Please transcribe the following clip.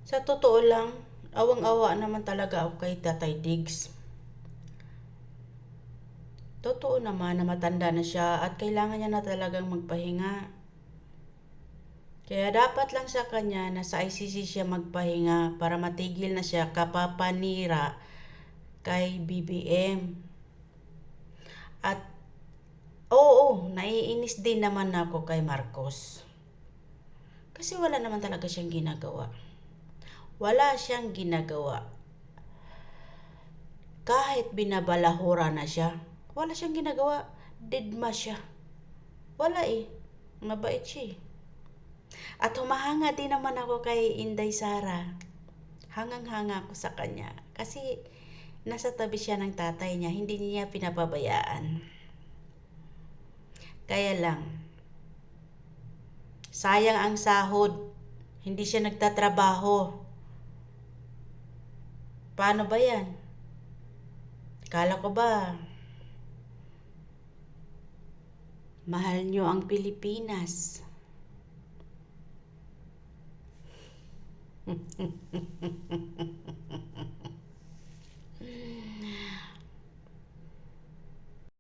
Sa totoo lang, awang-awa naman talaga ako kay Tatay Diggs. Totoo naman na matanda na siya at kailangan niya na talagang magpahinga. Kaya dapat lang sa kanya na sa ICC siya magpahinga para matigil na siya kapapanira kay BBM. At oo, naiinis din naman ako kay Marcos. Kasi wala naman talaga siyang ginagawa. Wala siyang ginagawa. Kahit binabalahura na siya, wala siyang ginagawa. Didma siya. Wala eh. Mabait siya eh. At humahanga din naman ako kay Inday Sara. Hangang-hanga ako sa kanya. Kasi nasa tabi siya ng tatay niya. Hindi niya pinapabayaan. Kaya lang, sayang ang sahod. Hindi siya nagtatrabaho. Paano ba yan? Kala ko ba, mahal nyo ang Pilipinas.